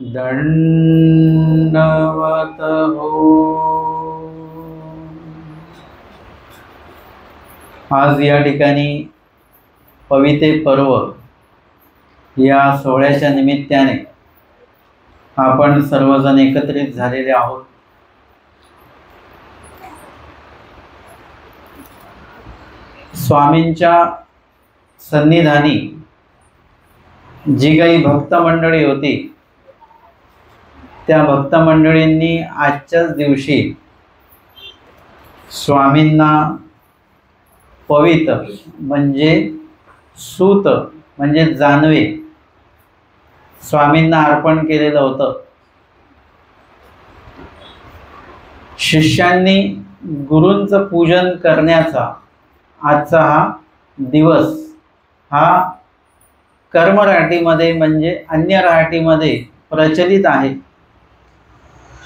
दंडवत हो। आज या ठिकाणी पविते पर्व या सोहळ्याच्या निमित्ताने आपण सर्वजण एकत्रित झालेले आहोत। स्वामींच्या सन्निधानी जी काही भक्त मंडळी होती त्या भक्त मंडळींनी आजच्याच दिवशी स्वामींना पवित्र म्हणजे सूत म्हणजे जानवे स्वामींना अर्पण केलेलं होतं। शिष्यांनी गुरूंचं पूजन करण्याचा आजचा हा दिवस हा कर्मराटीमध्ये म्हणजे अन्य राहाटीमध्ये प्रचलित आहे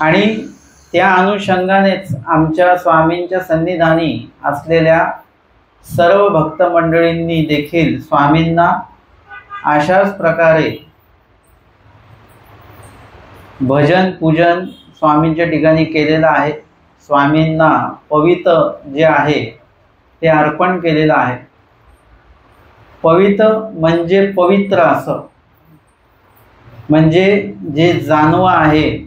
आणि त्या अनुषंगानेच आमच्या स्वामींच्या सन्निधानी असलेल्या सर्व भक्त मंडळींनी देखील स्वामींना अशाच प्रकारे भजन पूजन स्वामींच्या ठिकाणी केलेलं आहे। स्वामींना पवित्र जे आहे ते अर्पण केलेलं आहे। पवित्र म्हणजे पवित्र असं म्हणजे जे जानवं आहे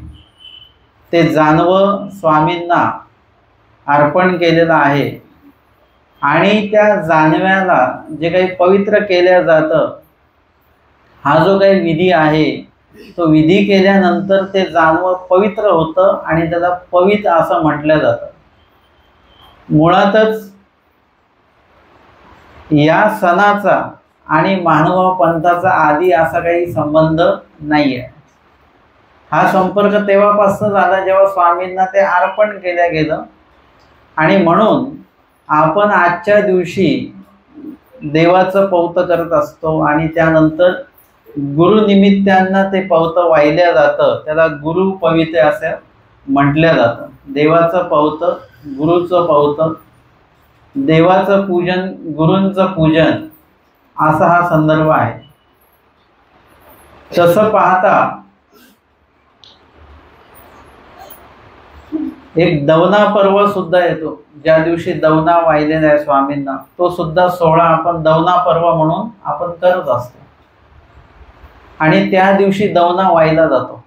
ते जानवं स्वामींना अर्पण केलेलं आहे आणि त्या जानव्याला जे काही पवित्र केल्या जातं हा जो काही विधी आहे तो विधी केल्यानंतर ते जानवं पवित्र होतं आणि त्याला पवित्र असं म्हटलं जातं। मुळातच या सणाचा आणि महानुभाव पंथाचा आधी असा काही संबंध नाही आहे। हा संपर्क तेव्हापासून झाला जेव्हा स्वामींना ते अर्पण केलं गेलं आणि म्हणून आपण आजच्या दिवशी देवाचं पौत करत असतो आणि त्यानंतर गुरुनिमित्तांना ते पौत वाहिल्या जातं, त्याला गुरु पवित्र असं म्हटलं जातं। देवाचं पौत, गुरुचं पौत, देवाचं पूजन, गुरूंचं पूजन असा हा संदर्भ आहे। तसं पाहता एक दवना पर्व सुद्धा येतो, ज्या दिवशी दवना वाहिलेला आहे स्वामींना, तो सुद्धा सोहळा आपण दवना पर्व म्हणून आपण करत असतो आणि त्या दिवशी दवना वाहिला जातो।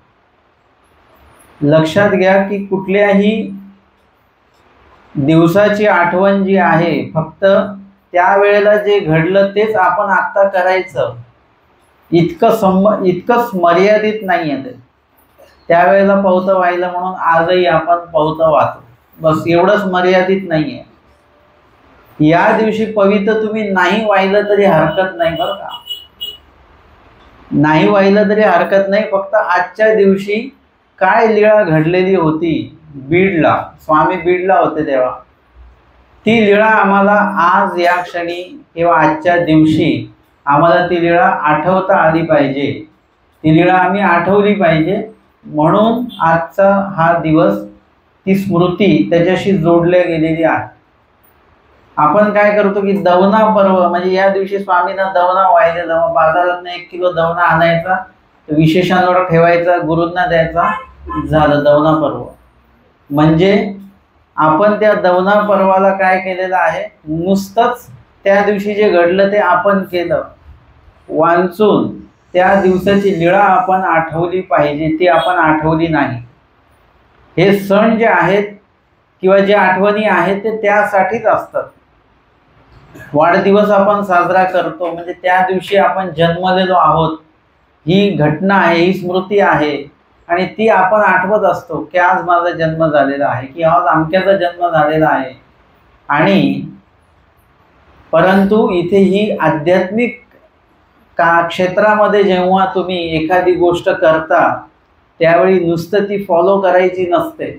लक्षात घ्या की कुठल्याही दिवसाची आठवण जी आहे फक्त त्यावेळेला जे घडलं तेच आपण आत्ता करायचं इतकंच मर्यादित नाही आहे ते। त्यावेळेला पौत व्हायला म्हणून आजही आपण पौत वाहतो, बस एवढंच मर्यादित नाही आहे। या दिवशी पवित्र तुम्ही नाही वाहिलं तरी हरकत नाही बरं का, नाही वाहिलं तरी हरकत नाही। फक्त आजच्या दिवशी काय लीळा घडलेली होती बीडला, स्वामी बीडला होते तेव्हा ती लीळा आम्हाला आज या क्षणी किंवा आजच्या दिवशी आम्हाला ती लीळा आठवता आली पाहिजे, ती लीळा आम्ही आठवली पाहिजे। म्हणून आजचा हा दिवस ती स्मृती त्याच्याशी जोडल्या गेलेली आहे। आपण काय करतो की दवना पर्व म्हणजे या दिवशी स्वामींना दवना वाहिलं जावं, बाजारातनं 1 किलो दवना आणायचा, विशेषांवर ठेवायचा, गुरूंना द्यायचा, झालं दवना पर्व। म्हणजे आपण त्या दवना पर्वाला काय केलेलं आहे, नुसतंच त्या दिवशी जे घडलं ते आपण केलं, वाचून त्या दिवसाची लीळा आपण आठवली पाहिजे, ती आपण आठवली नाही। हे सण जे आहेत किंवा जे आठवणी आहेत ते त्यासाठीच असतात। वाढदिवस आपण साजरा करतो म्हणजे त्या दिवशी आपण जन्मलेलो आहोत, ही घटना आहे, ही स्मृती आहे आणि ती आपण आठवत असतो की आज माझा जन्म झालेला आहे की आज अमक्याचा जन्म झालेला आहे। आणि परंतु इथे ही आध्यात्मिक क्षेत्रामध्ये जेव्हा तुम्ही एखादी गोष्ट करता त्यावेळी नुसतं ती फॉलो करायची नसते,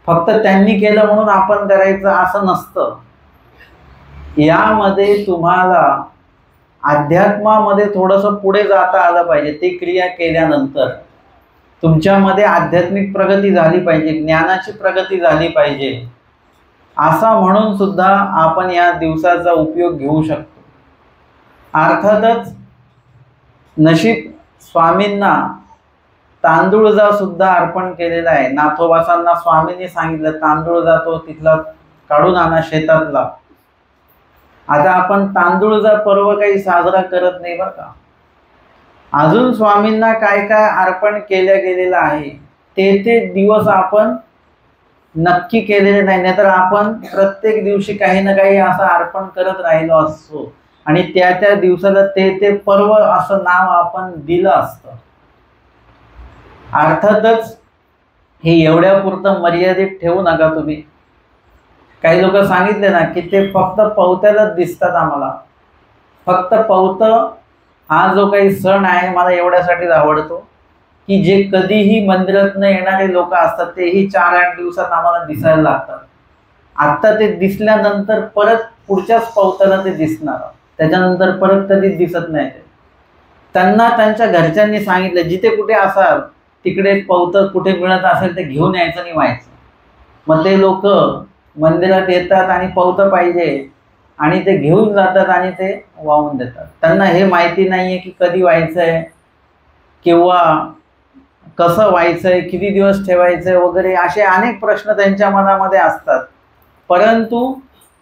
फक्त त्यांनी केलं म्हणून आपण करायचं असं नसतं। यामध्ये तुम्हाला अध्यात्मामध्ये थोडंसं पुढे जाता आलं पाहिजे। ती क्रिया केल्यानंतर तुमच्यामध्ये आध्यात्मिक प्रगती झाली पाहिजे, ज्ञानाची प्रगती झाली पाहिजे, असा म्हणून सुद्धा आपण या दिवसाचा उपयोग घेऊ शकतो। अर्थातच नशीब स्वामींना तांदूळजा सुद्धा अर्पण केलेला आहे। नाथोबासांना स्वामींनी सांगितलं तांदूळजा तो तिथला काढून आणा शेतातला। आता आपण तांदूळजा पर्व काही साजरा करत नाही बरं का। अजून स्वामींना काय काय अर्पण केल्या गेलेलं आहे ते दिवस आपण नक्की केलेले नाही, तर आपण प्रत्येक दिवशी काही ना काही असं अर्पण करत राहिलो असतो आणि त्या दिवसाला ते पर्व असं नाव आपण दिलं असतं। अर्थातच हे एवढ्या पुरतं मर्यादित ठेवू नका तुम्ही। काही लोक सांगितले ना की ते फक्त पवत्यालाच दिसतात आम्हाला, फक्त पवत हा जो काही सण आहे मला एवढ्यासाठीच आवडतो की जे कधीही मंदिरात न येणारे लोक असतात तेही 4-8 दिवसात आम्हाला दिसायला लागतात। आता ते दिसल्यानंतर परत पुढच्याच पवताला ते दिसणार, त्याच्यानंतर परत कधीच दिसत नाही ते। त्यांना त्यांच्या घरच्यांनी सांगितलं जिथे कुठे असाल तिकडे पवतं कुठे मिळत असेल ते घेऊन यायचं आणि व्हायचं। मग ते लोक मंदिरात येतात आणि पवतं पाहिजे आणि ते घेऊन जातात आणि ते वाहून देतात। त्यांना हे माहिती नाहीये की कधी व्हायचंय किंवा कसं व्हायचंय, किती दिवस ठेवायचंय वगैरे असे अनेक प्रश्न त्यांच्या मनामध्ये असतात। परंतु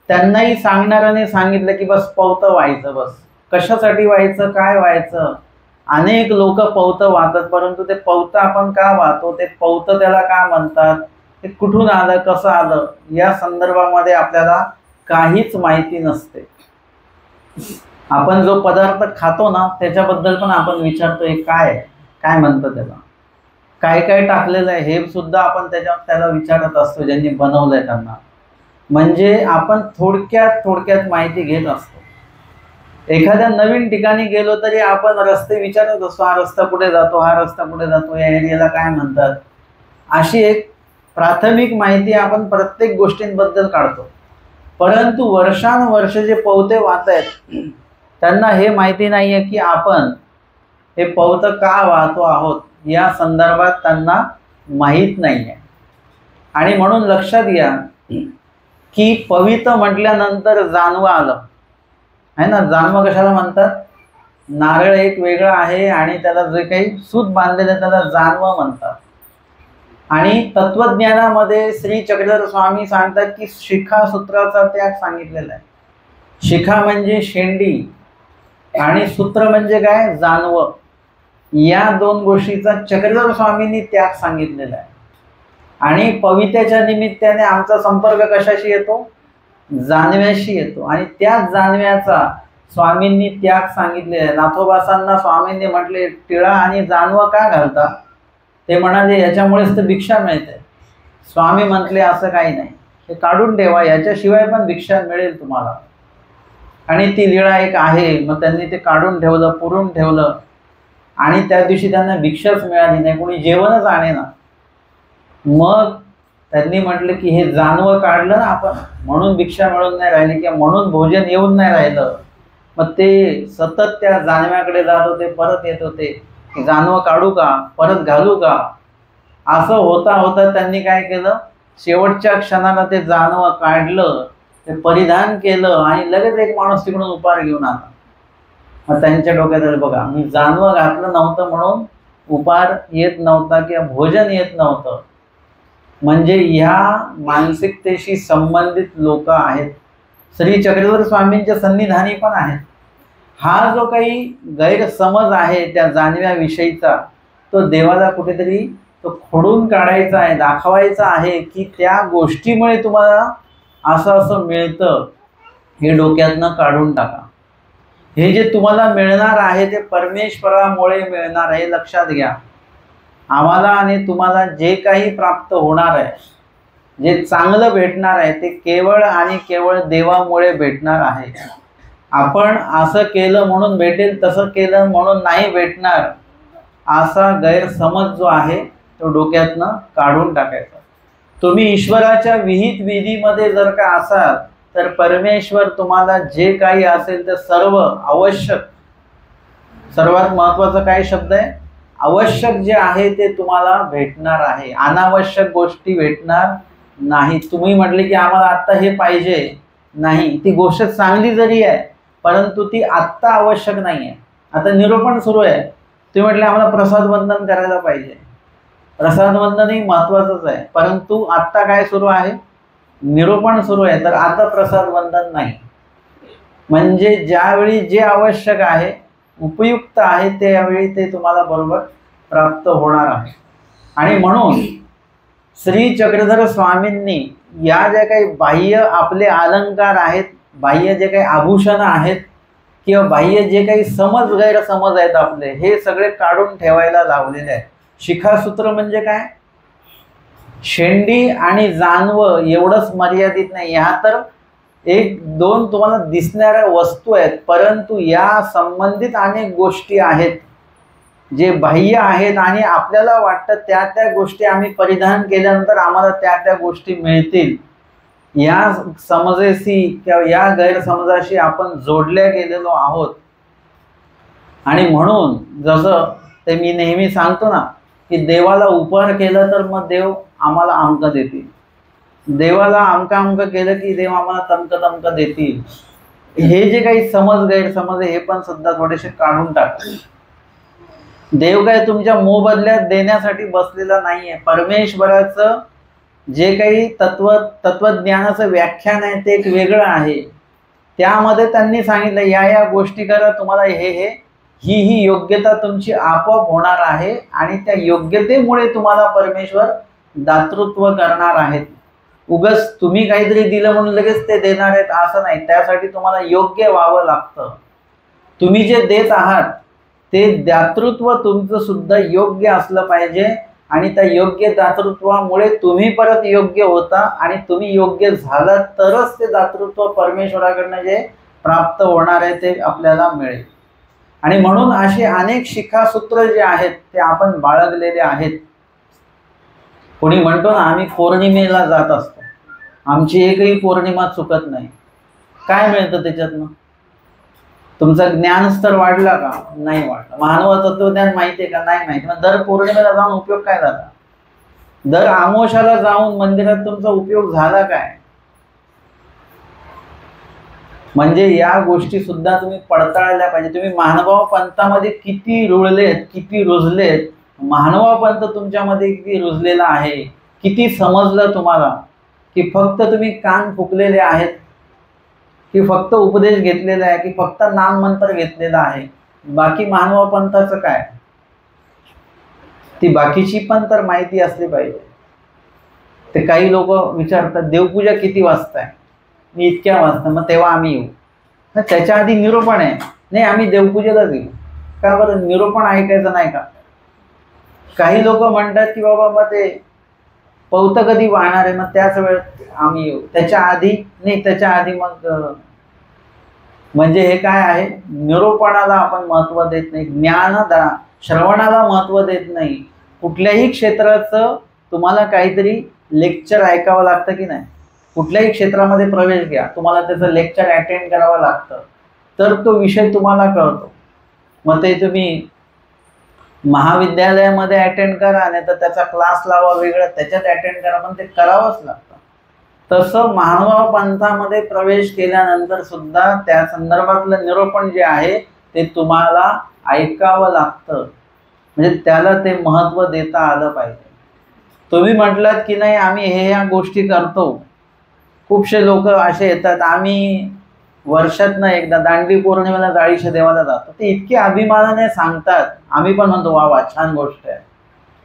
त्यांनाही सांगणाऱ्याने सांगितलं की बस पवतं व्हायचं, बस कशासाठी व्हायचं, काय व्हायचं। अनेक लोक पवतं वाहतात, परंतु ते पवतं आपण का वाहतो, ते पवतं त्याला का म्हणतात, ते कुठून आलं, कसं आलं, या संदर्भामध्ये आपल्याला काहीच माहिती नसते। आपण जो पदार्थ खातो ना त्याच्याबद्दल पण आपण विचारतोय काय म्हणतं त्याला, काय काय टाकलेलं आहे हे सुद्धा आपण त्याला विचारत असतो ज्यांनी बनवलंय त्यांना। म्हणजे आपण थोडक्यात माहिती घेत असतो। एखाद्या नवीन ठिकाणी गेलो तरी आपण रस्ते विचारत असतो, हा रस्ता कुठे जातो, हा रस्ता कुठे जातो, या एरियाला काय म्हणतात। अशी एक प्राथमिक माहिती आपण प्रत्येक गोष्टींबद्दल काढतो। परंतु वर्षानुवर्ष जे पवते वाहत आहेत त्यांना हे माहिती नाहीये की आपण हे पवतं का वाहतो आहोत, या संदर्भात त्यांना माहीत नाहीये। आणि म्हणून लक्षात घ्या की पवित्र म्हटल्यानंतर जानवं आलं है ना। जानवं कशाला म्हणतात, नारळ एक वेगळं आहे आणि त्याला जे काही सूत बांधलेलं त्याला जानवं म्हणतात। आणि तत्वज्ञानामध्ये श्री चक्रधर स्वामी सांगतात की शिखा सूत्राचा त्याग सांगितलेला आहे। शिखा म्हणजे शेंडी आणि सूत्र म्हणजे काय, जानवं। या दोन गोष्टीचा चक्रधर स्वामींनी त्याग सांगितलेला आहे। आणि पवित्याच्या निमित्ताने आमचा संपर्क कशाशी येतो, जानव्याशी येतो आणि त्याच जानव्याचा स्वामींनी त्याग सांगितलेला आहे। नाथोबासांना स्वामींनी म्हटले टिळा आणि जानवं का घालता, ते म्हणाले याच्यामुळेच तर भिक्षा मिळते। स्वामी म्हटले असं काही नाही, हे काढून ठेवा, याच्याशिवाय पण भिक्षा मिळेल तुम्हाला। आणि ती लीळा एक आहे। मग त्यांनी ते काढून ठेवलं, पुरून ठेवलं आणि त्या दिवशी त्यांना भिक्षाच मिळाली नाही, कोणी जेवणच आणेना। मग त्यांनी म्हटलं की हे जानवं काढलं ना आपण म्हणून भिक्षा मिळून नाही राहिली किंवा म्हणून भोजन येऊन नाही राहिलं। मग ते सतत त्या जानव्याकडे जात होते, परत येत होते, जानवं काढू का, परत घालू का, असं होता होता त्यांनी काय केलं, शेवटच्या क्षणाला ते जानवं काढलं, ते परिधान केलं आणि लगेच एक माणूस तिकडून उपार घेऊन आला। मग त्यांच्या डोक्यात बघा, मी जानवं घातलं नव्हतं म्हणून उपार येत नव्हता किंवा भोजन येत नव्हतं। म्हणजे ह्या मानसिकतेशी संबंधित लोक आहेत, श्री चक्रधर स्वामींच्या सन्निधानी पण आहेत। हा जो काही गैरसमज आहे त्या जानव्याविषयीचा तो देवाला कुठेतरी तो खोडून काढायचा आहे, दाखवायचा आहे की त्या गोष्टीमुळे तुम्हाला असं मिळतं, हे डोक्यातनं काढून टाका। हे जे तुम्हाला मिळणार आहे ते परमेश्वरामुळे मिळणार आहे, लक्षात घ्या। आम्हाला आणि तुम्हाला जे काही प्राप्त होणार आहे, जे चांगलं भेटणार आहे ते केवळ आणि केवळ देवामुळे भेटणार आहे। आपण असं केलं म्हणून भेटेल, तसं केलं म्हणून नाही भेटणार, असा गैरसमज जो आहे तो डोक्यातनं काढून टाकायचा। तुम्ही ईश्वराच्या विहित विधीमध्ये जर का असाल तर परमेश्वर तुम्हाला जे काही असेल ते सर्व आवश्यक, सर्वात महत्त्वाचा काय शब्द आहे, आवश्यक जे आहे ते तुम्हाला भेटणार आहे। अनावश्यक गोष्टी भेटणार नाही। तुम्ही म्हटले की आम्हाला आत्ता हे पाहिजे, नाही, ती गोष्ट चांगली जरी आहे परंतु ती आत्ता आवश्यक नाही आहे। आता निरूपण सुरू आहे, तुम्ही म्हटले आम्हाला प्रसाद वंदन करायला पाहिजे, प्रसाद वंदनही महत्वाचंच आहे, परंतु आता काय सुरू आहे, निरूपण सुरू आहे, तर आता प्रसाद वंदन नाही. म्हणजे ज्यावेळी जे आवश्यक आहे, उपयुक्त आहे, त्यावेळी ते तुम्हाला बरोबर प्राप्त होणार आहे. आणि म्हणून श्री चक्रधर स्वामींनी या ज्या काही बाह्य आपले अलंकार आहेत, बाह्य जे काही आभूषण आहेत किंवा बाह्य जे काही समज गैरसमज आहेत आपले, हे सगळे काढून ठेवायला लावलेले आहेत. शिखासूत्र म्हणजे काय, शेंडी आणि जानवं एवढंच मर्यादित नाही. ह्या तर एक दोन तुम्हाला दिसणाऱ्या वस्तू आहेत, परंतु या संबंधित अनेक गोष्टी आहेत जे बाह्य आहेत आणि आपल्याला वाटतं त्या त्या गोष्टी आम्ही परिधान केल्यानंतर आम्हाला त्या त्या गोष्टी मिळतील. या समजेशी किंवा या गैरसमजाशी आपण जोडल्या गेलेलो आहोत. आणि म्हणून जसं ते मी नेहमी सांगतो ना, की देवाला उपहार केला तर मग देव आम्हाला अंक देतील, देवाला अमका केलं की देव आम्हाला तमक देतील. हे जे काही समज गैरसमज आहे हे पण सुद्धा थोडेसे काढून टाका. देव काय तुमच्या मोबदल्यात देण्यासाठी बसलेला नाहीये. परमेश्वराचं जे काही तत्वज्ञानाचं व्याख्यान आहे ते एक वेगळं आहे. त्यामध्ये त्यांनी सांगितलं या गोष्टी करा, तुम्हाला ही योग्यता तुमची आपोआप होणार आहे आणि त्या योग्यतेमुळे तुम्हाला परमेश्वर दातृत्व करणार आहेत. उगाच तुम्ही काहीतरी दिलं म्हणून लगेच ते देणार आहेत असं नाही. त्यासाठी तुम्हाला योग्य व्हावं लागतं. तुम्ही जे देत आहात ते दातृत्व तुमचं सुद्धा योग्य असलं पाहिजे आणि त्या योग्य दातृत्वामुळे तुम्ही परत योग्य होता आणि तुम्ही योग्य झालात तरच ते दातृत्व परमेश्वराकडनं जे प्राप्त होणार आहे ते आपल्याला मिळेल. आणि म्हणून असे अनेक शिखासूत्र जे आहेत ते आपण बाळगलेले आहेत. कोणी म्हणतो ना आम्ही पौर्णिमेला जात असतो, आमची एकही पौर्णिमा चुकत नाही. काय मिळतं त्याच्यातनं? तुमचा ज्ञानस्तर वाढला का? नाही वाढला. मानव तत्वज्ञान माहिती आहे का? नाही माहिती. मग दर पौर्णिमेला जाऊन उपयोग काय झाला? दर आमोशाला जाऊन मंदिरात तुमचा उपयोग झाला काय? म्हणजे या गोष्टी सुद्धा तुम्ही पडताळल्या पाहिजे. तुम्ही महानुभाव पंथामध्ये किती रुळलेत, किती रुजलेत, महानुभाव पंथ तुमच्यामध्ये किती रुजलेला आहे, किती समजलं तुम्हाला, की फक्त तुम्ही कान फुकलेले आहेत, की फक्त उपदेश घेतलेला आहे, की फक्त नाम मंत्र घेतलेला आहे. बाकी महानुभाव पंथाचं काय? ती बाकीची पण तर माहिती असली पाहिजे. ते काही लोक विचारतात देवपूजा किती वाजता आहे? मी इतक्या वाजता. मग तेव्हा आम्ही येऊ. त्याच्या आधी निरूपण आहे. नाही आम्ही देवपूजेलाच येऊ. का बरं? निरूपण ऐकायचं नाही का? काही लोक म्हणतात की बाबा मग ते पौत कधी वाहणार आहे, मग त्याच वेळेत आम्ही येऊ. त्याच्या आधी नाही, त्याच्या आधी मग म्हणजे हे काय आहे? निरूपणाला आपण महत्त्व देत नाही, श्रवणाला महत्त्व देत नाही. कुठल्याही क्षेत्राचं तुम्हाला काहीतरी लेक्चर ऐकावं लागतं की नाही? कुठल्याही क्षेत्रामध्ये प्रवेश घ्या, तुम्हाला त्याचं लेक्चर अटेंड करावं लागतं, तर तो विषय तुम्हाला कळतो. मग ते तुम्ही महाविद्यालयामध्ये अटेंड करा, नाही तर त्याचा क्लास लावा वेगळा, त्याच्यात अटेंड करा, पण ते करावंच लागतं. तसं महानुभाव पंथामध्ये प्रवेश केल्यानंतर सुद्धा त्या संदर्भातलं निरूपण जे आहे ते तुम्हाला ऐकावं लागतं. म्हणजे त्याला ते महत्त्व देता आलं पाहिजे. तुम्ही म्हटलात की नाही आम्ही ह्या गोष्टी करतो. खूपशे लोक असे येतात, आम्ही वर्षातनं एकदा दांडी पौर्णिमेला जाळीच्या देवाला जातो. ते इतके अभिमानाने सांगतात, आम्ही पण म्हणतो वा वा छान गोष्ट आहे.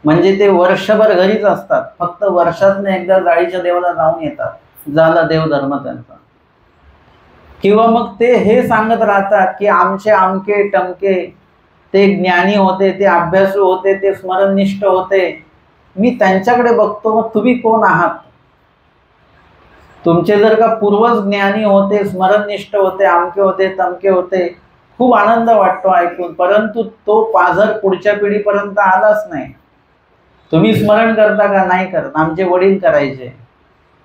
म्हणजे ते वर्षभर घरीच असतात, फक्त वर्षातनं एकदा जाळीच्या देवाला जाऊन येतात, झाला देवधर्म त्यांचा. किंवा मग ते हे सांगत राहतात की आमचे आमके टमके ते ज्ञानी होते, ते अभ्यासू होते, ते स्मरणनिष्ठ होते. मी त्यांच्याकडे बघतो, मग तुम्ही कोण आहात? तुमचे जर का पूर्वज ज्ञानी होते, स्मरणनिष्ठ होते, आमके होते, तमके होते, खूप आनंद वाटतो ऐकून, परंतु तो पाझर पुढच्या पिढीपर्यंत आलाच नाही. तुम्ही स्मरण करता का? नाही करत. आमचे वडील करायचे.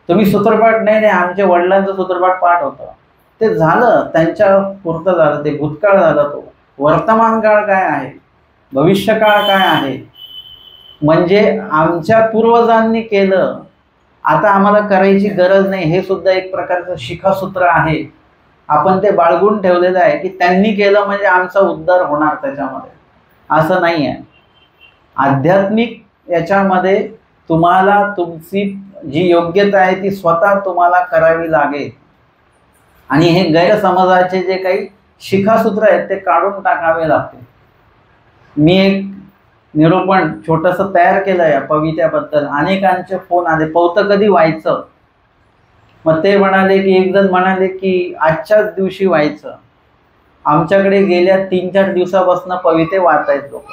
तुम्ही सूत्रपाठ? नाही नाही, आमच्या वडिलांचं सूत्रपाठ पाठ होतं. ते झालं, त्यांच्या पुरतं झालं, ते भूतकाळ झाला. तो वर्तमान काळ काय आहे, भविष्यकाळ काय आहे, म्हणजे आमच्या पूर्वजांनी केलं, आता आम्हाला करायची गरज नाही. हे सुद्धा एक प्रकारचं शिखासूत्र आहे. आपण ते बाळगून ठेवलेलं आहे की त्यांनी केलं म्हणजे आमचा उद्धार होणार त्याच्यामध्ये, असं नाही आहे. आध्यात्मिक याच्यामध्ये तुम्हाला तुमची जी योग्यता आहे ती स्वतः तुम्हाला करावी लागेल आणि हे गैरसमजाचे जे काही शिखासूत्र आहेत ते काढून टाकावे लागतील. मी एक निरूपण छोटंसं तयार केलं आहे पवित्याबद्दल. अनेकांचे फोन आले, पवतं कधी व्हायचं? मग ते म्हणाले की एक जण म्हणाले की आजच्याच दिवशी व्हायचं. आमच्याकडे गेल्या 3-4 दिवसापासून पविते वाहत आहेत लोक.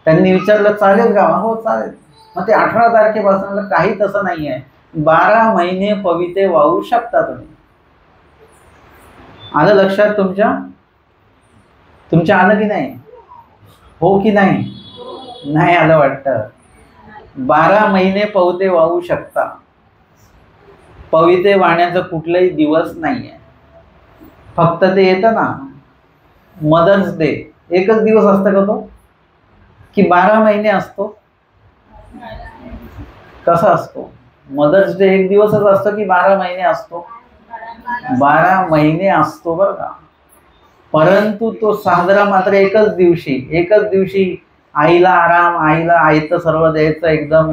त्यांनी विचारलं चालेल का? हो चालेल. मग ते 18 तारखेपासून काही तसं नाही आहे, 12 महिने पविते वाहू शकता तुम्ही. आलं लक्षात तुमच्या आलं की नाही? हो की नाही? नाही आलं वाटतं. 12 महिने पविते वाहू शकता. पविते वाहण्याचं कुठलाही दिवस नाही आहे. फक्त ते येतं ना मदर्स डे, एकच दिवस असतं का तो, की 12 महिने असतो? कसा असतो? मदर्स डे एक दिवसच असतो की 12 महिने असतो? 12 महिने असतो बरं का. परंतु तो साजरा मात्र एकच दिवशी आईला आराम, आईला आईचं सर्व द्यायचं, एकदम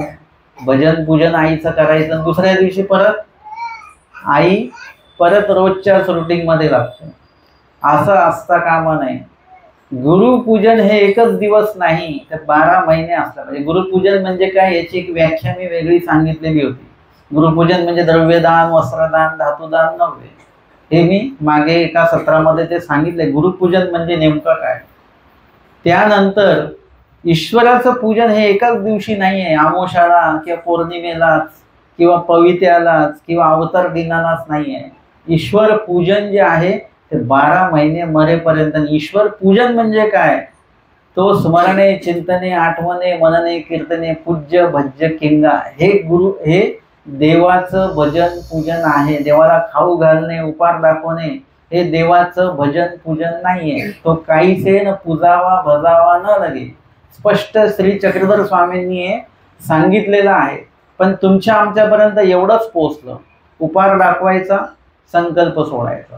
भजन पूजन आईचं करायचं. दुसऱ्या दिवशी परत आई परत रोजच्याच रुटीन मध्ये लागते. असं असता कामा नये. गुरुपूजन हे एकच दिवस नाही तर 12 महिने असतात. म्हणजे गुरुपूजन म्हणजे काय याची एक व्याख्या मी वेगळी सांगितलेली होती. गुरुपूजन म्हणजे द्रव्यदान, वस्त्रदान, धातुदान नव्हे. हे मी मागे एका सत्रामध्ये ते सांगितले. गुरुपूजन म्हणजे नेमकं काय. त्यानंतर ईश्वराचं पूजन हे एकाच दिवशी नाही आहे. आमोशाला किंवा पौर्णिमेलाच किंवा पवित्यालाच किंवा अवतार दिनालाच नाही आहे. ईश्वर पूजन जे आहे ते 12 महिने मरेपर्यंत. ईश्वर पूजन म्हणजे काय? तो स्मरणे, चिंतने, आठवणे, मनने, कीर्तने, पूज्य भज्य किंगा, हे देवाचं भजन पूजन आहे. देवाला खाऊ घालणे, उपार दाखवणे हे देवाचं भजन पूजन नाहीये. तो काहीसे न पूजावा भजावा न लगे, स्पष्ट श्री चक्रधर स्वामींनी हे सांगितलेलं आहे. पण तुमच्या आमच्यापर्यंत एवढंच पोचलं, उपार दाखवायचा, संकल्प सोडायचा.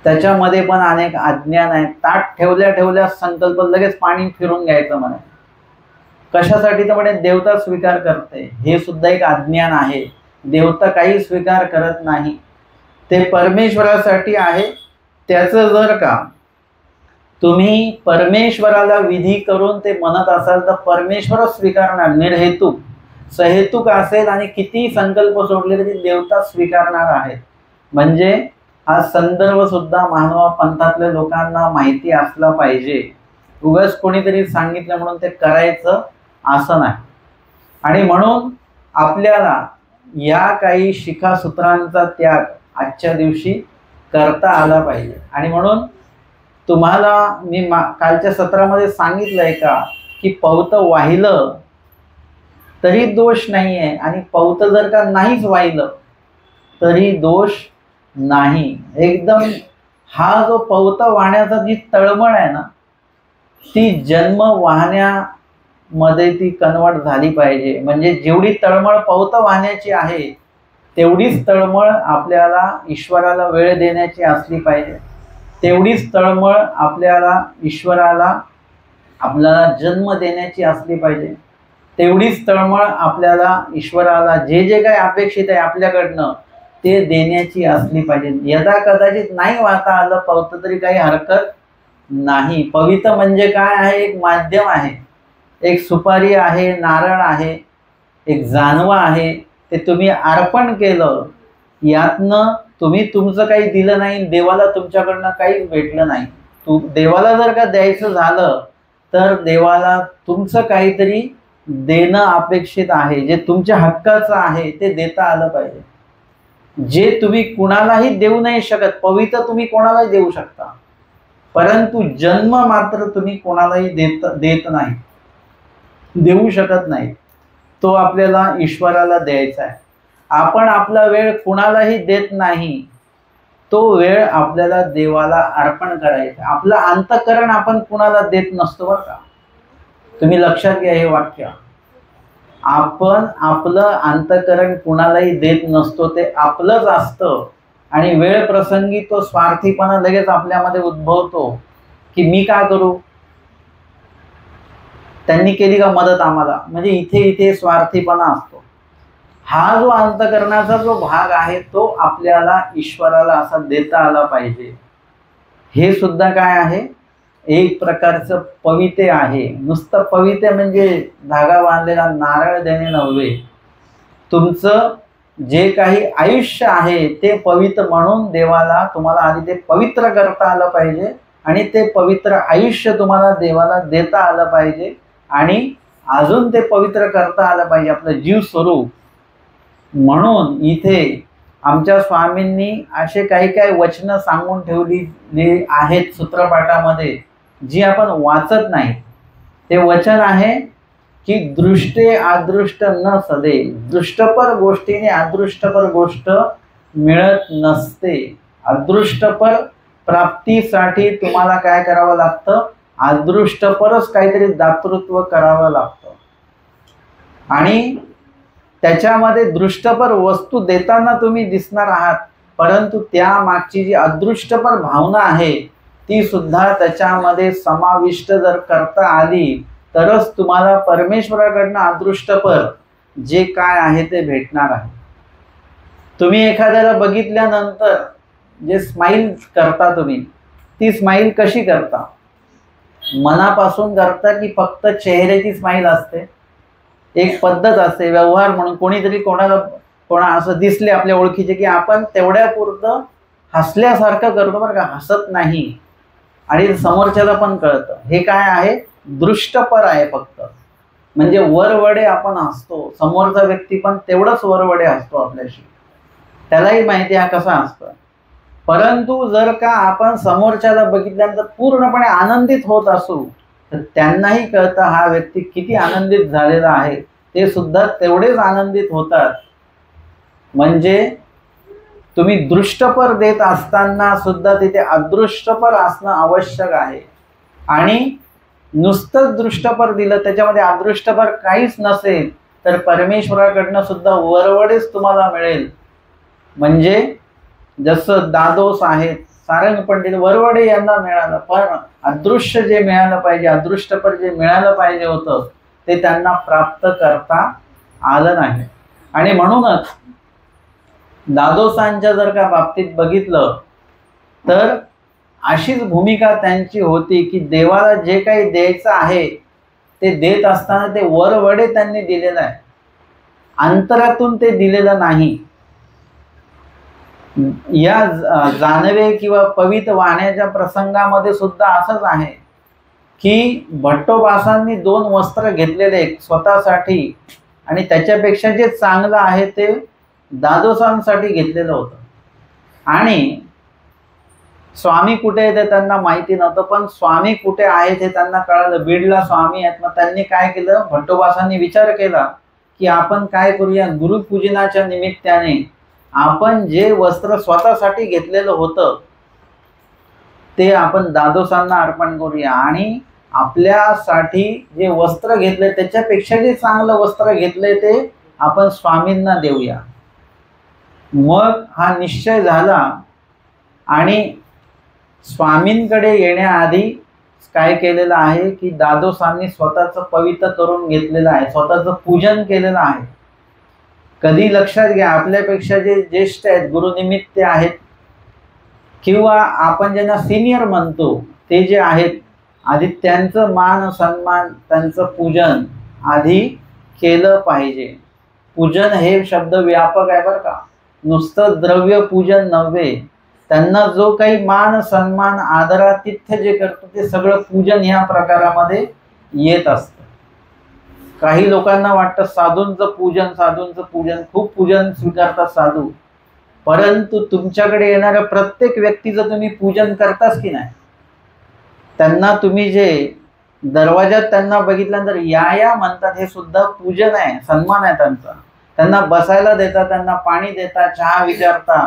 त्याच्यामध्ये पण अनेक अज्ञान आहे. ताट ठेवल्या संकल्प लगेच पाणी फिरून घ्यायचं म्हणे. कशासाठी? तर म्हणे देवता स्वीकार करते. हे सुद्धा एक अज्ञान आहे. देवता काही स्वीकार करत नाही, ते परमेश्वरासाठी आहे. त्याचं जर का तुम्ही परमेश्वराला विधी करून ते म्हणत असाल तर परमेश्वरच स्वीकारणार. निर्हेतुक सहेतुक असेल आणि किती संकल्प सोडले तरी देवता स्वीकारणार आहे. म्हणजे हा संदर्भ सुद्धा मानवा पंथातल्या लोकांना माहिती असला पाहिजे. उगाच कोणीतरी सांगितलं म्हणून ते करायचं असं नाही. आणि म्हणून आपल्याला या काही शिखासूत्रांचा त्याग आजच्या दिवशी करता आला पाहिजे. आणि म्हणून तुम्हाला मी कालच्या सत्रामध्ये सांगितलंय का की पवतं वाहिलं तरी दोष नाही आहे आणि पवतं जर का नाहीच वाहिलं तरी दोष नाही. एकदम हा जो पवतं वाहण्याचा जी तळमळ आहे ना ती जन्म वाहण्यामध्ये ती कन्वर्ट झाली पाहिजे. म्हणजे जेवढी तळमळ पवतं वाहण्याची आहे तेवढीच तळमळ आपल्याला ईश्वराला वेळ देण्याची असली पाहिजे. तेवढीच तळमळ आपल्याला ईश्वराला आपल्याला जन्म देण्याची असली पाहिजे. तेवढीच तळमळ आपल्याला ईश्वराला जे जे काही अपेक्षित आहे आपल्याकडनं ते देण्याची असली पाहिजे. यदा कदाचित नाही वाहता आलं पवतं तरी काही हरकत नाही. पवित्र म्हणजे काय आहे? एक माध्यम आहे, एक सुपारी आहे, नारळ आहे, एक जानवा आहे. ते तुम्ही अर्पण केलं, यातनं तुम्ही तुमचं काही दिलं नाही, देवाला तुमच्याकडनं काहीच भेटलं नाही. देवाला जर का द्यायचं झालं तर देवाला तुमचं काहीतरी देणं अपेक्षित आहे. जे तुमच्या हक्काचं आहे ते देता आलं पाहिजे. जे तुम्ही कुणालाही देऊ नाही शकत. पवित्र तुम्ही कोणालाही देऊ शकता, परंतु जन्म मात्र तुम्ही कोणालाही देत नाही, देऊ शकत नाही. तो आपल्याला ईश्वराला द्यायचा आहे. आपण आपला वेळ कुणालाही देत नाही, तो वेळ आपल्याला देवाला अर्पण करायचा. आपलं अंतःकरण आपण कुणाला देत नसतो बरं का. तुम्ही लक्षात घ्या हे वाक्य. आपण आपलं अंतःकरण कुणालाही देत नसतो, ते आपलंच असतं. आणि वेळ प्रसंगी तो स्वार्थीपणा लगेच आपल्यामध्ये उद्भवतो की मी का करू, त्यांनी केली का मदत आम्हाला, म्हणजे इथे इथे स्वार्थीपणा असतो. हा जो अंतःकरणाचा जो भाग आहे तो आपल्याला ईश्वराला असा देता आला पाहिजे. हे सुद्धा काय आहे, एक प्रकारचं पविते आहे. नुसतं पविते म्हणजे धागा बांधलेला नारळ देणे नव्हे. तुमचं जे काही आयुष्य आहे ते पवित्र म्हणून देवाला तुम्हाला आधी ते पवित्र करता आलं पाहिजे आणि ते पवित्र आयुष्य तुम्हाला देवाला देता आलं पाहिजे आणि अजून ते पवित्र करता आलं पाहिजे आपलं जीव स्वरूप. म्हणून इथे आमच्या स्वामींनी असे काही काही वचनं सांगून ठेवली आहेत सूत्रपाठामध्ये, जी आपण वाचत नाही. ते वचन आहे की दृष्टे अदृष्ट न सदे, दृष्टपर गोष्टीने अदृष्टपर गोष्ट मिळत नसते. अदृष्टपर प्राप्तीसाठी तुम्हाला काय करावं लागतं, अदृष्टपरच काहीतरी दातृत्व करावं लागतं. आणि त्याच्यामध्ये दृष्टपर वस्तू देताना तुम्ही दिसणार आहात, परंतु त्या मागची जी अदृष्टपर भावना आहे ती सुद्धा त्याच्यामध्ये समाविष्ट जर करता आली तरच तुम्हाला परमेश्वराकडनं अदृष्टपर जे काय आहे ते भेटणार आहे. तुम्ही एखाद्याला बघितल्यानंतर जे स्माईल करता तुम्ही, ती स्माईल कशी करता, मनापासून करता की फक्त चेहऱ्याची स्माईल असते. एक पद्धत असते व्यवहार म्हणून, कोणीतरी कोणा असं दिसले आपल्या ओळखीचे की आपण तेवढ्यापुरतं हसल्यासारखं करतो बरं का, हसत नाही. आणि समोरच्याला पण कळतं हे काय आहे, दृष्टपर आहे फक्त. म्हणजे वरवडे आपण हसतो, समोरचा व्यक्ती पण तेवढंच वरवडे हसतो आपल्याशी, त्यालाही माहिती हा कसा हसतो. परंतु जर का आपण समोरच्याला बघितल्यानंतर पूर्णपणे आनंदित होत असू तर त्यांनाही कळतं हा व्यक्ती किती आनंदित झालेला आहे, ते सुद्धा तेवढेच आनंदित होतात. म्हणजे तुम्ही दृष्टपर देत असताना सुद्धा तिथे अदृष्टपर असणं आवश्यक आहे. आणि नुसतंच दृष्टपर दिलं त्याच्यामध्ये अदृष्टपर काहीच नसेल तर परमेश्वराकडनं सुद्धा वरवडेच तुम्हाला मिळेल. म्हणजे जसं दादोस आहेत, सारंग पंडित, वरवडे यांना मिळालं, पण अदृश्य जे मिळालं पाहिजे, अदृष्टपर जे मिळालं पाहिजे होतं ते त्यांना प्राप्त करता आलं नाही. आणि म्हणूनच दादोसांच्या जर का बाबतीत बघितलं तर अशीच भूमिका त्यांची होती की देवाला जे काही द्यायचं आहे ते देत असताना ते वरवडे त्यांनी दिलेलं आहे, अंतरातून ते दिलेलं नाही. या जानवे किंवा पवित वाहण्याच्या प्रसंगामध्ये सुद्धा असंच आहे की भट्टोबासांनी 2 वस्त्र घेतलेले स्वतःसाठी आणि त्याच्यापेक्षा जे चांगलं आहे ते दादोसांसाठी घेतलेलं होतं. आणि स्वामी कुठे आहेत त्यांना माहिती नव्हतं, पण स्वामी कुठे आहेत हे त्यांना कळालं. बीडला स्वामी आहेत. मग त्यांनी काय केलं, भट्टोबासांनी विचार केला की आपण काय करूया, गुरुपूजनाच्या निमित्ताने आपण जे वस्त्र स्वतःसाठी घेतलेलं होतं ते आपण दादोसांना अर्पण करूया आणि आपल्यासाठी जे वस्त्र घेतले त्याच्यापेक्षा जे चांगलं वस्त्र घेतले ते आपण स्वामींना देऊया. मग हा निश्चय झाला आणि स्वामींकडे येण्याआधी काय केलेलं आहे की दादोसांनी स्वतःचं पवित्र करून घेतलेलं आहे, स्वतःचं पूजन केलेलं आहे. कधी लक्षात घ्या, आपल्यापेक्षा जे ज्येष्ठ आहेत, गुरुनिमित्त आहेत किंवा आपण ज्यांना सिनियर म्हणतो ते जे आहेत, आधी त्यांचं मान सन्मान, त्यांचं पूजन आधी केलं पाहिजे. पूजन हे शब्द व्यापक आहे बरं का, नुसतं द्रव्य पूजन नव्हे. त्यांना जो काही मान सन्मान आदरातिथ्य जे करतो ते सगळं पूजन ह्या प्रकारामध्ये येत असतं. काही लोकांना वाटतं साधूंचं पूजन, खूप पूजन स्वीकारतात साधू, परंतु तुमच्याकडे येणाऱ्या प्रत्येक व्यक्तीचं तुम्ही पूजन करताच की नाही. त्यांना तुम्ही जे दरवाजात त्यांना बघितल्यानंतर या म्हणतात हे सुद्धा पूजन आहे, सन्मान आहे त्यांचा. त्यांना बसायला देता, त्यांना पाणी देता, चहा विचारता,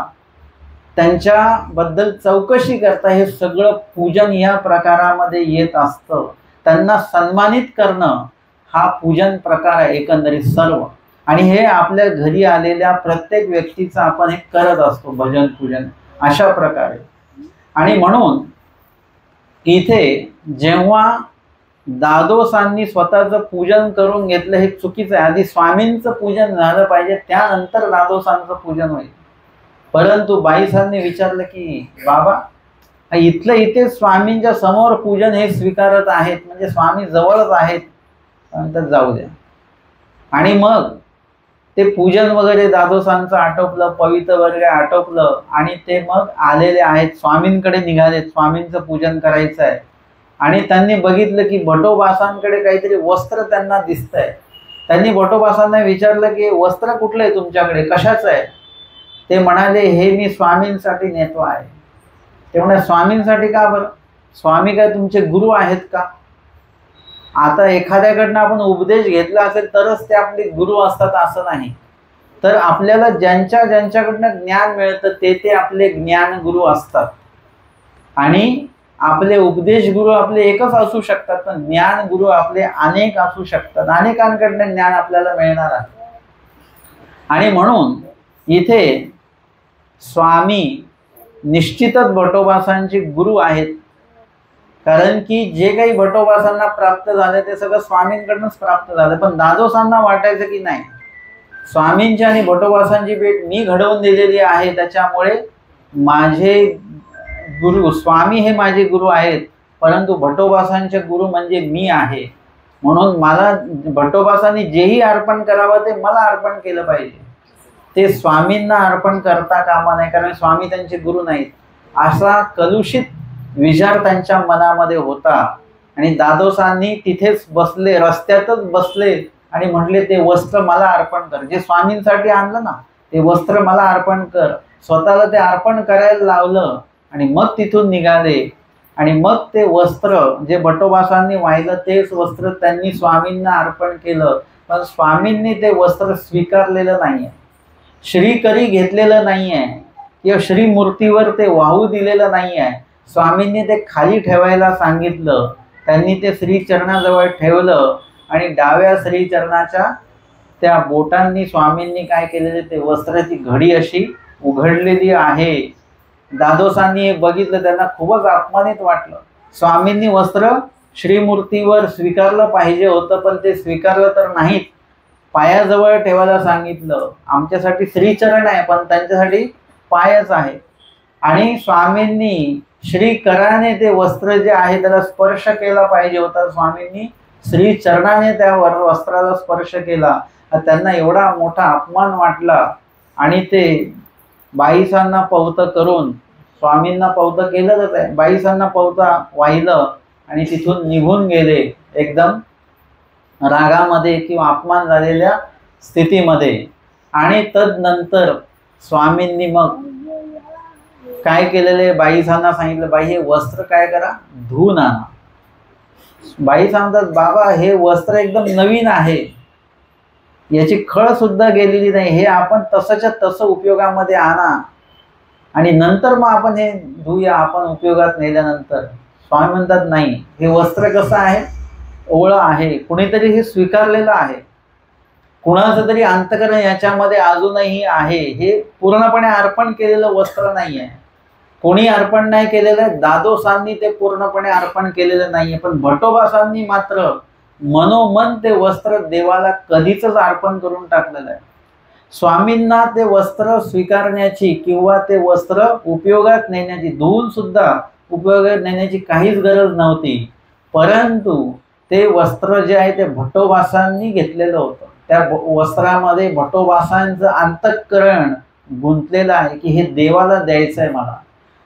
त्यांच्याबद्दल चौकशी करता, हे सगळं पूजन या प्रकारामध्ये येत असतं. त्यांना सन्मानित करणं हा पूजन प्रकार आहे एकंदरीत सर्व. आणि हे आपल्या घरी आलेल्या प्रत्येक व्यक्तीचं आपण हे करत असतो, भजन पूजन अशा प्रकारे. आणि म्हणून इथे जेव्हा दादोसांनी स्वतःचं पूजन करून घेतलं हे चुकीचं आहे. आधी स्वामींचं पूजन झालं पाहिजे, त्यानंतर दादोसांचं पूजन होईल. परंतु बाईसांनी विचारलं की बाबा इथलं इथे स्वामींच्या समोर पूजन हे स्वीकारत आहेत, म्हणजे स्वामी जवळच आहेत, तर जाऊ द्या. आणि मग ते पूजन वगैरे दादोसांचं आटोपलं, पवित्र वगैरे आटोपलं आणि ते मग आलेले आहेत, स्वामींकडे निघालेत, स्वामींचं पूजन करायचं आहे. आणि त्यांनी बघितलं की भटोबासांकडे काहीतरी वस्त्र त्यांना दिसतंय. त्यांनी भटोबासांना विचारलं की वस्त्र कुठलं आहे तुमच्याकडे, कशाचं आहे? ते म्हणाले हे मी स्वामींसाठी नेतो आहे. ते म्हणाले स्वामींसाठी का बरं? स्वामी काय तुमचे गुरु आहेत का? आता एखाद्याकडनं आपण उपदेश घेतला असेल तरच ते आपले गुरु असतात असं नाही. तर आपल्याला ज्यांच्याकडनं ज्ञान मिळतं ते आपले ज्ञान गुरु असतात. आणि आपले उपदेश गुरु आपले एकच असू शकतात, पण ज्ञान गुरु आपले अनेक असू शकतात. अनेकांकडनं ज्ञान आपल्याला मिळणार आहे. आणि म्हणून इथे स्वामी निश्चितच भटोबासांचे गुरु आहेत. कारण की जे काही भटोबासांना प्राप्त झाले ते सगळं स्वामींकडूनच प्राप्त झालं. पण दादोसांना वाटायचं की नाही, स्वामींची आणि भटोबासांची भेट मी घडवून दिलेली आहे, त्याच्यामुळे माझे गुरु स्वामी हे माझे गुरु आहेत, परंतु भटोबासांचे गुरु म्हणजे मी आहे. म्हणून मला भटोबासांनी जेही अर्पण करावं ते मला अर्पण केलं पाहिजे, ते स्वामींना अर्पण करता कामा नाही, कारण स्वामी त्यांचे गुरु नाहीत. असा कलुषित विचार त्यांच्या मनामध्ये होता. आणि दादोसांनी तिथेच बसले, रस्त्यातच बसले आणि म्हटले ते वस्त्र मला अर्पण कर. जे स्वामींसाठी आणलं ना ते वस्त्र मला अर्पण कर. स्वतःला ते अर्पण करायला लावलं आणि मग तिथून निघाले. आणि मग ते वस्त्र जे भटोबासांनी वाहिलं तेच वस्त्र त्यांनी स्वामींना अर्पण केलं. पण स्वामींनी ते वस्त्र स्वीकारलेलं नाहीये, श्रीकरी घेतलेलं नाहीये किंवा श्रीमूर्तीवर ते वाहू दिलेलं नाहीये. स्वामींनी ते खाली ठेवायला सांगितलं. त्यांनी ते श्रीचरणाजवळ ठेवलं आणि डाव्या श्रीचरणाच्या त्या बोटांनी स्वामींनी काय केलेले, ते वस्त्राची घडी अशी उघडलेली आहे. दादोसांनी हे बघितलं, त्यांना खूपच अपमानित वाटलं. स्वामींनी वस्त्र श्रीमूर्तीवर स्वीकारलं पाहिजे होतं, पण ते स्वीकारलं तर नाहीत. पायाजवळ ठेवायला सांगितलं. आमच्यासाठी श्रीचरण आहे, पण त्यांच्यासाठी पायच आहे. आणि स्वामींनी श्रीकराने ते वस्त्र जे आहे त्याला स्पर्श केला पाहिजे होता, स्वामींनी श्रीचरणाने त्या वस्त्राला स्पर्श केला. त्यांना एवढा मोठा अपमान वाटला आणि ते बाईसांना पवतं करून, स्वामींना पवतं केलंच आहे, बाईसांना पवता वाहिलं आणि तिथून निघून गेले एकदम रागामध्ये किंवा अपमान झालेल्या स्थितीमध्ये. आणि तदनंतर स्वामींनी मग काय केलेले, बाईसांना सांगितलं बाई हे वस्त्र काय करा, धुवून आणा. बाई सांगतात बाबा हे वस्त्र एकदम नवीन आहे, याची खळ सुद्धा गेलेली नाही, हे आपण तसंच्या तसं उपयोगामध्ये आणा आणि नंतर मग आपण हे धुया आपण उपयोगात नेल्यानंतर. स्वामी म्हणतात नाही, हे वस्त्र कसं आहे, ओळं आहे, कुणीतरी हे स्वीकारलेलं आहे, कुणाचं तरी अंतकरण याच्यामध्ये अजूनही आहे, हे पूर्णपणे अर्पण केलेलं वस्त्र नाही आहे. कोणी अर्पण नाही केलेलं आहे, दादोसांनी ते पूर्णपणे अर्पण केलेलं नाहीये, पण भटोबासांनी मात्र मनोमन ते वस्त्र देवाला कधीच अर्पण करून टाकलेलं आहे. स्वामींना ते वस्त्र स्वीकारण्याची किंवा ते वस्त्र उपयोगात नेण्याची, धुवून सुद्धा उपयोगात नेण्याची काहीच गरज नव्हती. परंतु ते वस्त्र जे आहे ते भटोबासांनी घेतलेलं होतं. त्या वस्त्रामध्ये भटोबासांचं अंतःकरण गुंतलेलं आहे की हे देवाला द्यायचं आहे मला,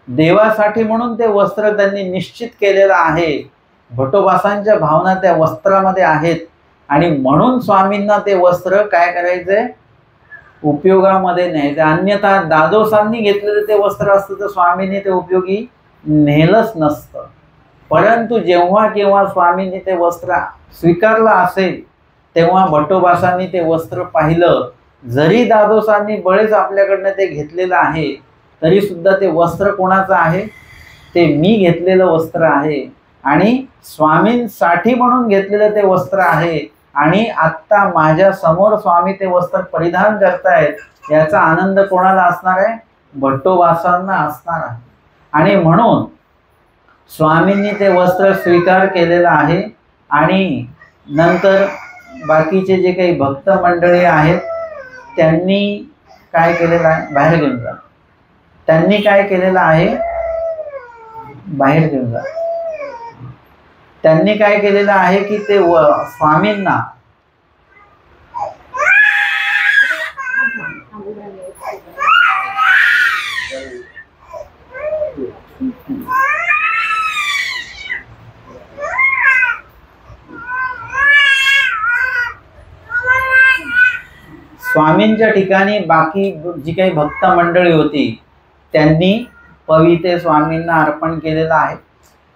देवासाठी म्हणून ते वस्त्र त्यांनी निश्चित केलेलं आहे. भटोबासांच्या भावना त्या वस्त्रामध्ये आहेत आणि म्हणून स्वामींना ते वस्त्र काय करायचंय, उपयोगामध्ये न्यायचं. अन्यथा दादोसांनी घेतलेलं ते वस्त्र असतं तर स्वामींनी ते उपयोगी नेलंच नसतं. परंतु जेव्हा केव्हा स्वामींनी ते वस्त्र स्वीकारलं असेल तेव्हा भटोबासांनी ते वस्त्र पाहिलं. जरी दादोसांनी बळेच आपल्याकडनं ते घेतलेलं आहे तरी सुद्धा ते वस्त्र कोणाचं आहे, ते मी घेतलेलं वस्त्र आहे आणि स्वामींसाठी म्हणून घेतलेलं ते वस्त्र आहे. आणि आत्ता माझ्या समोर स्वामी ते वस्त्र परिधान करतायत, याचा आनंद कोणाला असणार आहे, भट्टोबासांना असणार आहे. आणि म्हणून स्वामींनी ते वस्त्र स्वीकार केलेलं आहे आणि नंतर बाकीचे जे काही भक्त मंडळी आहेत त्यांनी काय केलेलं आहे, बाहेर घेऊन जा, त्यांनी काय केलेलं आहे, बाहेर घेऊन जा, त्यांनी काय केलेलं आहे की ते स्वामींना स्वामींच्या ठिकाणी बाकी जी काही भक्त मंडळी होती त्यांनी पवित्रे स्वामींना अर्पण केलेला आहे।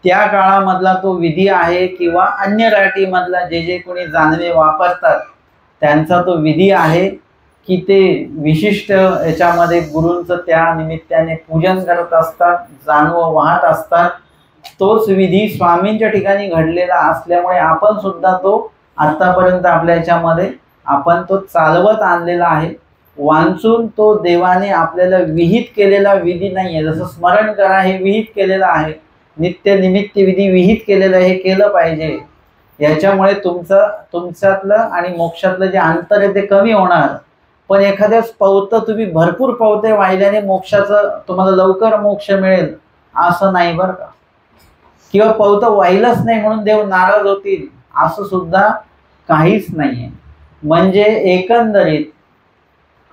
त्या काळामधला तो विधी आहे किंवा अन्य राटीमधला जे कोणी जानवे वापरतात त्यांचा तो विधी आहे की ते विशिष्ट याच्यामध्ये गुरूंचं त्या निमित्ताने पूजन करत असतात, जानवं वाहत असतात। तोच विधी स्वामींच्या ठिकाणी घडलेला असल्यामुळे आपण सुद्धा तो आतापर्यंत आपल्या याच्यामध्ये आपण तो चालवत आणलेला आहे। वाचून तो देवाने आपल्याला विहित केलेला विधी नाही आहे। जसं स्मरण करा हे विहित केलेलं आहे, नित्य निमित्त विधी विहित केलेलं हे केलं पाहिजे। याच्यामुळे तुमच्यातलं आणि मोक्षातलं जे अंतर आहे ते कमी होणार। पण एखाद्याच पवतं तुम्ही भरपूर पवते वाहिल्याने मोक्षाचं तुम्हाला लवकर मोक्ष मिळेल असं नाही बरं का, किंवा पवतं वाहिलंच नाही म्हणून देव नाराज होतील असं सुद्धा काहीच नाहीये। म्हणजे एकंदरीत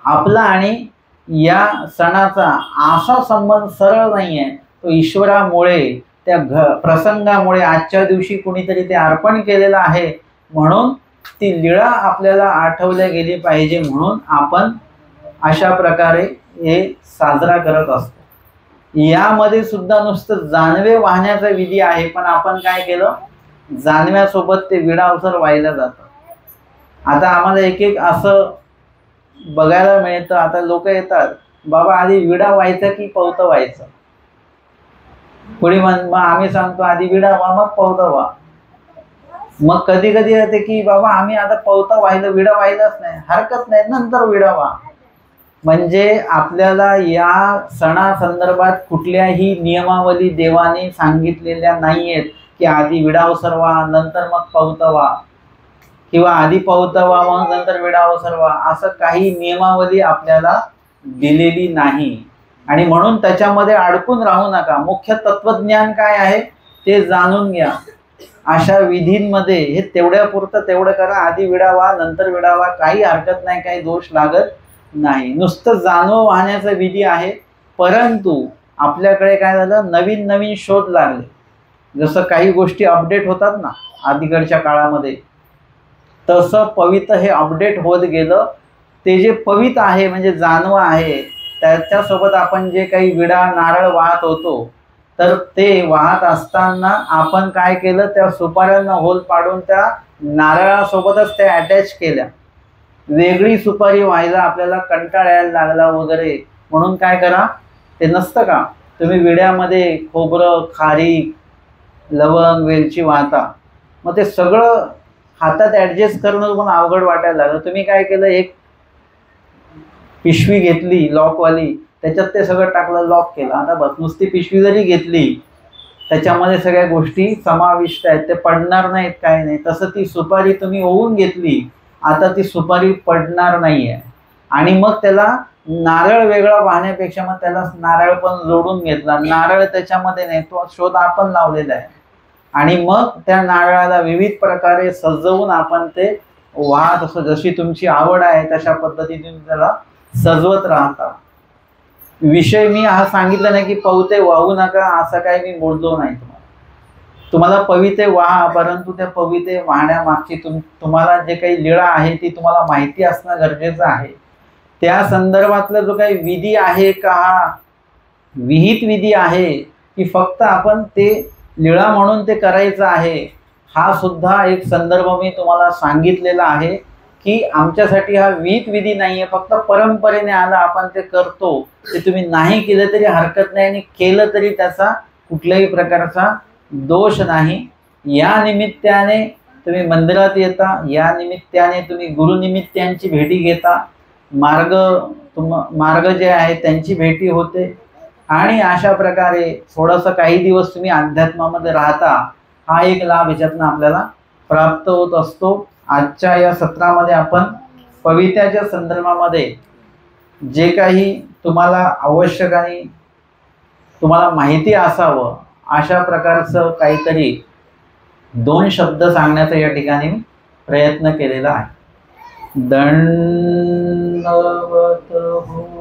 आपला आणि या सणाचा असा संबंध सरळ नाहीये, तो ईश्वरामुळे त्या प्रसंगामुळे आजच्या दिवशी कुणीतरी ते अर्पण केलेलं आहे म्हणून ती लीळा आपल्याला आठवल्या गेली पाहिजे, म्हणून आपण अशा प्रकारे हे साजरा करत असतो। यामध्ये सुद्धा नुसतं जानवे वाहण्याचा विधी आहे, पण आपण काय केलं, जानव्यासोबत ते विडावसर वाहिलं जातं। आता आम्हाला एक एक असं बघायला मिळतं, आता लोक येतात, बाबा आधी विडा व्हायचं की पवतं व्हायचं, कोणी मग आम्ही सांगतो आधी विडा व्हा मग पवतं व्हा। मग कधी कधी येते की बाबा आम्ही आता पवतं व्हायलं, विडा व्हायलाच नाही, हरकत नाही नंतर विडा व्हा। म्हणजे आपल्याला या सणा संदर्भात कुठल्याही नियमावली देवाने सांगितलेल्या नाहीयेत की आधी विडावसर व्हा नंतर मग पवतं व्हा, किंवा आधी पवतं व्हा मग नंतर विडावसर व्हा, असं काही नियमावली आपल्याला दिलेली नाही। आणि म्हणून त्याच्यामध्ये अडकून राहू नका, मुख्य तत्वज्ञान काय आहे ते जाणून घ्या। अशा विधींमध्ये हे तेवढ्यापुरतं तेवढं करा, आधी विडावा नंतर विडावा, काही हरकत नाही, काही दोष लागत नाही। नुसतं जानवं वाहण्याचा विधी आहे, परंतु आपल्याकडे काय झालं, नवीन नवीन शोध लागले, जसं काही गोष्टी अपडेट होतात ना अलीकडच्या काळामध्ये, तसं पवित्र हे अपडेट होत गेलं। ते जे पवित्र आहे म्हणजे जानवं आहे त्याच्यासोबत आपण जे काही विडा नारळ वाहत होतो, तर ते वाहत असताना आपण काय केलं, त्या सुपाऱ्यांना होल पाडून त्या नारळासोबतच त्या अटॅच केल्या। वेगळी सुपारी व्हायला आपल्याला कंटाळा यायला लागला वगैरे, म्हणून काय करा, ते नसतं का तुम्ही विड्यामध्ये खोबरं, खारीक, लवंग, वेलची वाहता, मग ते सगळं हातात ॲडजस्ट करणं तुम्हाला अवघड वाटायला लागलं। तुम्ही काय केलं, एक पिशवी घेतली लॉकवाली, त्याच्यात ते सगळं टाकलं, लॉक केलं। आता बस नुसती पिशवी जरी घेतली त्याच्यामध्ये सगळ्या गोष्टी समाविष्ट आहेत, ते पडणार नाहीत, काय नाही। तसं ती सुपारी तुम्ही ओवून घेतली, आता ती सुपारी पडणार नाही आहे। आणि मग त्याला नारळ वेगळा वाहण्यापेक्षा मग त्याला नारळ पण जोडून घेतला, नारळ त्याच्यामध्ये नाही, तो शोध आपण लावलेला आहे। आणि मग त्या नारळाला विविध प्रकारे सजवून आपण ते वाहत असं, जशी तुमची आवड आहे तशा पद्धतीने त्याला सजवत राहता। विषय मी हा सांगितला नाही की पवित्रे वाहू नका असं काही मी बोललो नाही तुम्हाला पवित्रे वाहा, परंतु त्या पवित्रे वाहण्यामागची तुम्हाला जे काही लीळा आहे ती तुम्हाला माहिती असणं गरजेचं आहे। त्या संदर्भातला जो काही विधी आहे का हा विहित विधी आहे की फक्त आपण ते लीळा म्हणून ते करायचं आहे, हा सुद्धा एक संदर्भ मी तुम्हाला सांगितलेला आहे की आमच्यासाठी हा विहित विधी नाहीये, फक्त परंपरेने आला आपण ते करतो। ते तुम्ही नाही केलं तरी हरकत नाही आणि केलं तरी त्याचा कुठल्याही प्रकारचा दोष नाही। या निमित्ताने तुम्ही मंदिरात येता, या निमित्ताने तुम्ही गुरुनिमित्तांची भेटी घेता, मार्ग जे आहे त्यांची भेटी होते, आणि अशा प्रकारे थोडंसं काही दिवस तुम्ही अध्यात्मामध्ये राहता, हा एक लाभ ह्याच्यातनं आपल्याला प्राप्त होत असतो। आजच्या या सत्रामध्ये आपण पवित्र्याच्या संदर्भामध्ये जे काही तुम्हाला आवश्यक आणि तुम्हाला माहिती असावं अशा प्रकारचं काहीतरी 2 शब्द सांगण्याचा या ठिकाणी प्रयत्न केलेला आहे। दंडवत हो